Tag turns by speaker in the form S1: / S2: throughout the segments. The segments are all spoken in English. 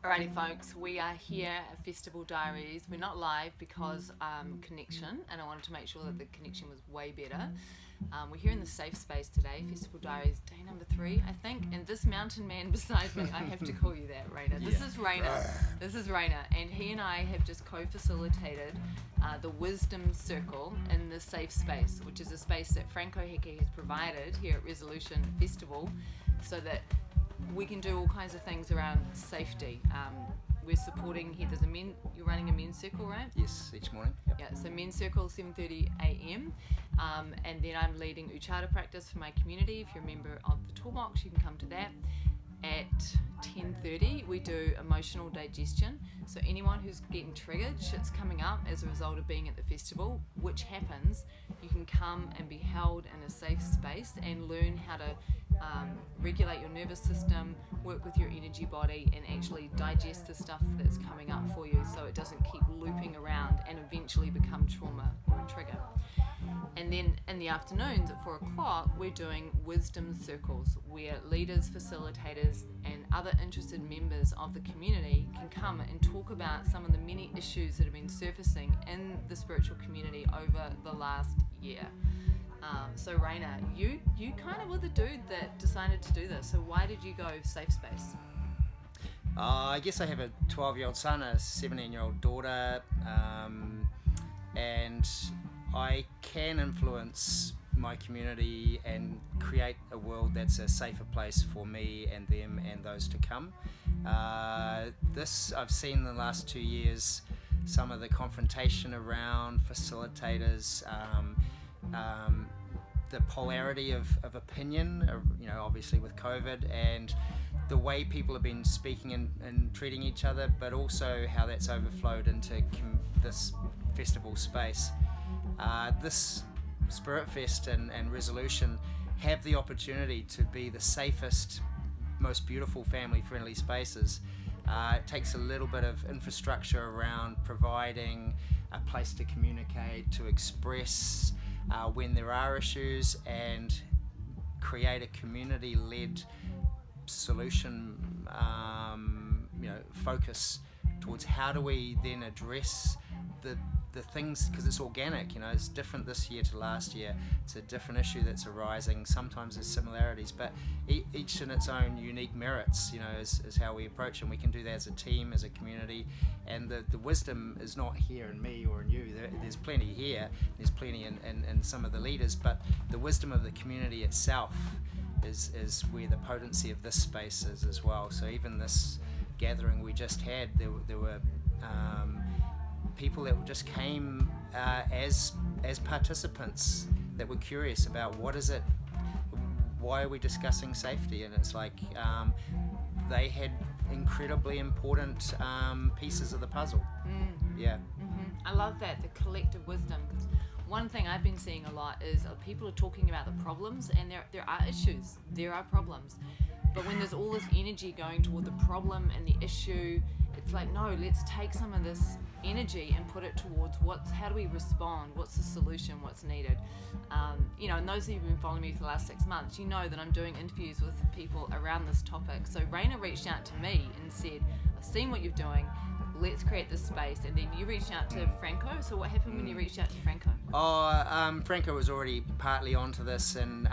S1: Alrighty folks, we are here at Festival Diaries. We're not live because connection, and I wanted to make sure that the connection was way better. We're here in the safe space today, Festival Diaries, day number 3, I think, and this mountain man beside me, I have to call you that, Rayna. This is Rayna. This is Rayna, and he and I have just co-facilitated the Wisdom Circle in the safe space, which is a space that Franco Heke has provided here at Resolution Festival so that we can do all kinds of things around safety. We're supporting here. You're running a men's circle, right?
S2: Yes, each morning. Yep.
S1: Yeah, so men's circle 7:30 a.m. And then I'm leading Uchata practice for my community. If you're a member of the Toolbox, you can come to that. At 10:30 we do emotional digestion. So anyone who's getting triggered, shit's coming up as a result of being at the festival, which happens, you can come and be held in a safe space and learn how to regulate your nervous system, work with your energy body, and actually digest the stuff that's coming up for you so it doesn't keep looping around and eventually become trauma or a trigger. And then in the afternoons at 4 o'clock, we're doing wisdom circles where leaders, facilitators, and other interested members of the community can come and talk about some of the many issues that have been surfacing in the spiritual community over the last year. So Rayna, you kind of were the dude that decided to do this. So why did you go safe space?
S2: I guess I have a 12-year-old son, a 17-year-old daughter, and I can influence my community and create a world that's a safer place for me and them and those to come. This I've seen in the last 2 years, some of the confrontation around facilitators, the polarity of opinion, obviously with COVID, and the way people have been speaking and treating each other, but also how that's overflowed into this festival space. This Spirit Fest and Resolution have the opportunity to be the safest, most beautiful family-friendly spaces. It takes a little bit of infrastructure around providing a place to communicate, to express when there are issues, and create a community-led solution focus towards how do we then address the things, because it's organic, it's different this year to last year. It's a different issue that's arising. Sometimes there's similarities, but each in its own unique merits, is how we approach, and we can do that as a team, as a community. And the wisdom is not here in me or in you. There's plenty here, there's plenty in some of the leaders, but the wisdom of the community itself is where the potency of this space is as well. So even this gathering we just had, there were people that just came as participants that were curious about what is it, why are we discussing safety, and it's like they had incredibly important pieces of the puzzle. I
S1: love that, the collective wisdom, because one thing I've been seeing a lot is people are talking about the problems, and there are issues, there are problems, but when there's all this energy going toward the problem and the issue, it's like, no, let's take some of this energy and put it towards how do we respond, what's the solution, what's needed. And those of you who've been following me for the last 6 months, you know that I'm doing interviews with people around this topic. So Rayna reached out to me and said, I've seen what you're doing, let's create this space. And then you reached out to Franco. So what happened when you reached out to Franco?
S2: Franco was already partly onto this, and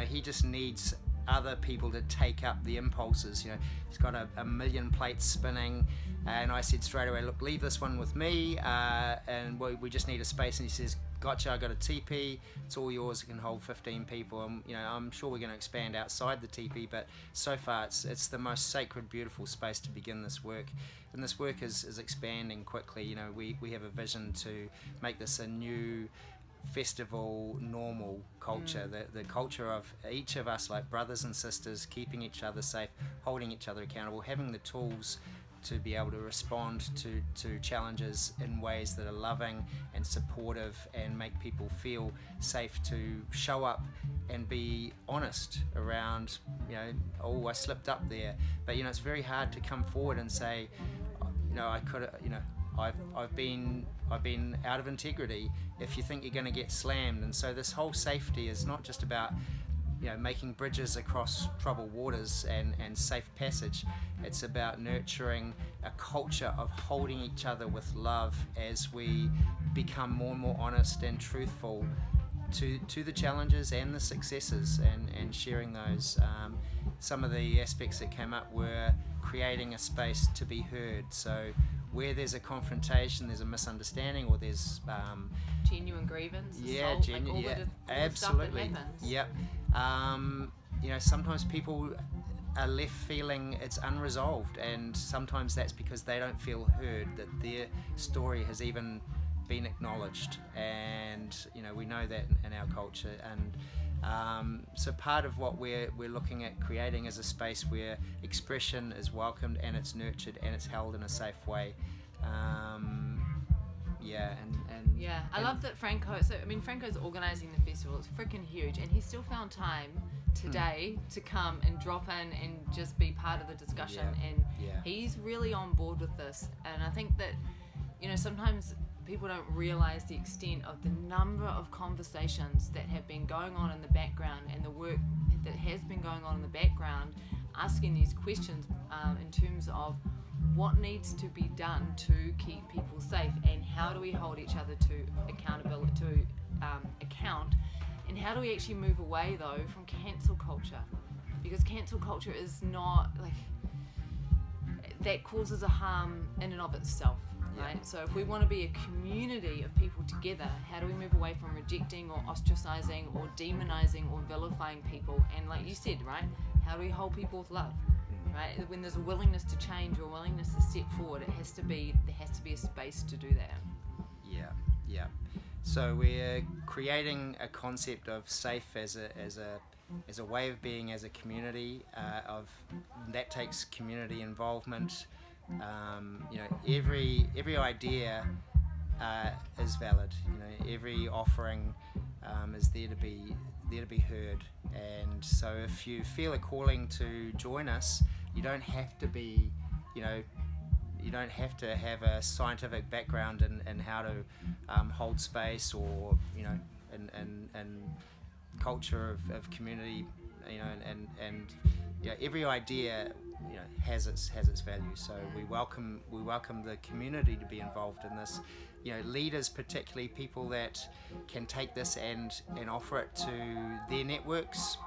S2: he just needs other people to take up the impulses. He's got a million plates spinning, and I said straight away, look, leave this one with me, and we just need a space. And he says, gotcha, I got a teepee, it's all yours, it can hold 15 people. And I'm sure we're going to expand outside the teepee, but so far it's the most sacred, beautiful space to begin this work. And this work is expanding quickly. We have a vision to make this a new festival normal culture, the culture of each of us like brothers and sisters, keeping each other safe, holding each other accountable, having the tools to be able to respond to challenges in ways that are loving and supportive and make people feel safe to show up and be honest around, I slipped up there. But it's very hard to come forward and say, I could, I've been out of integrity, if you think you're going to get slammed. And so this whole safety is not just about making bridges across troubled waters and safe passage. It's about nurturing a culture of holding each other with love as we become more and more honest and truthful to the challenges and the successes, and sharing those. Some of the aspects that came up were creating a space to be heard. So where there's a confrontation, there's a misunderstanding, or there's
S1: genuine grievance,
S2: assault, absolutely,
S1: stuff that happens.
S2: Sometimes people are left feeling it's unresolved, and sometimes that's because they don't feel heard, that their story has even been acknowledged, and we know that in our culture. And so part of what we're looking at creating is a space where expression is welcomed and it's nurtured and it's held in a safe way.
S1: I love that Franco's organising the festival. It's freaking huge, and he still found time today to come and drop in and just be part of the discussion. He's really on board with this, and I think that sometimes people don't realise the extent of the number of conversations that have been going on in the background, and the work that has been going on in the background, asking these questions in terms of what needs to be done to keep people safe, and how do we hold each other to account, and how do we actually move away though from cancel culture, because cancel culture is not that causes a harm in and of itself. Right? So if we want to be a community of people together, how do we move away from rejecting or ostracizing or demonizing or vilifying people? And like you said, right, how do we hold people with love? Right? When there's a willingness to change or a willingness to step forward, there has to be a space to do that. Yeah.
S2: So we're creating a concept of safe as a way of being as a community. That takes community involvement. Every idea is valid. Every offering is there to be heard. And so if you feel a calling to join us, you don't have to be, you don't have to have a scientific background in how to hold space, or and culture of community, and every idea has its value. So we welcome the community to be involved in this. Leaders, particularly people that can take this and offer it to their networks.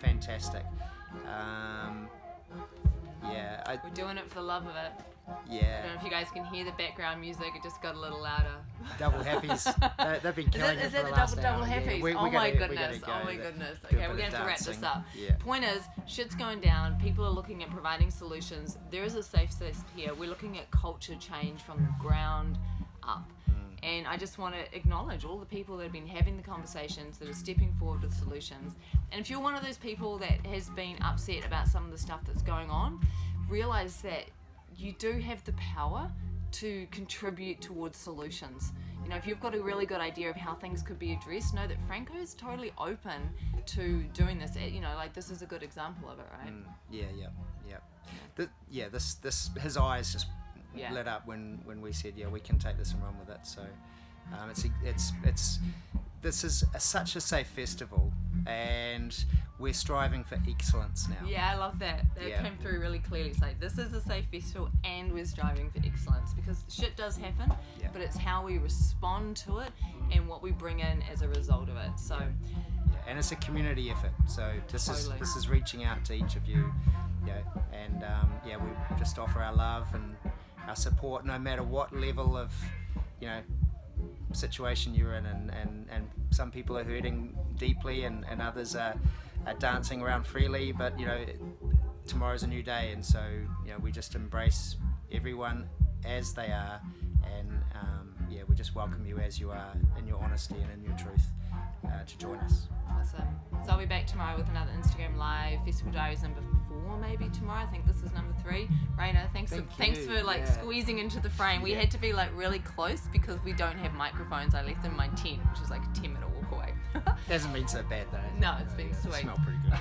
S2: Fantastic.
S1: We're doing it for the love of it.
S2: Yeah.
S1: I don't know if you guys can hear the background music. It just got a little louder.
S2: Double happies. They've been killing it for the last hour.
S1: Double happies?
S2: Yeah,
S1: oh my goodness. Okay, we're going to have to wrap this up.
S2: Yeah.
S1: Point is, shit's going down. People are looking at providing solutions. There is a safe space here. We're looking at culture change from the ground up. And I just want to acknowledge all the people that have been having the conversations, that are stepping forward with solutions. And if you're one of those people that has been upset about some of the stuff that's going on, realize that you do have the power to contribute towards solutions. If you've got a really good idea of how things could be addressed, know that Franco is totally open to doing this. This is a good example of it, right?
S2: This his eyes just lit up when we said, we can take this and run with it. So this is such a safe festival, and we're striving for excellence now.
S1: Yeah, I love that. That came through really clearly. It's like, this is a safe festival and we're striving for excellence, because shit does happen, but it's how we respond to it and what we bring in as a result of it. So
S2: and it's a community effort. So this is reaching out to each of you, and we just offer our love and our support, no matter what level of situation you're in, and some people are hurting deeply, and others are dancing around freely, but tomorrow's a new day, and so we just embrace everyone as they are, and we just welcome you as you are, in your honesty and in your truth, to join us.
S1: Awesome. So I'll be back tomorrow with another Instagram Live, Festival Diaries number 4 maybe tomorrow. I think this is number 3. Rayna, thanks for squeezing into the frame. We had to be really close because we don't have microphones. I left them in my tent, which is like a 10-minute walk away.
S2: Hasn't been so bad though.
S1: No, it's been sweet.
S2: Smell pretty good.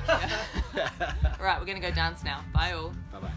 S1: All right, we're going to go dance now. Bye all.
S2: Bye-bye.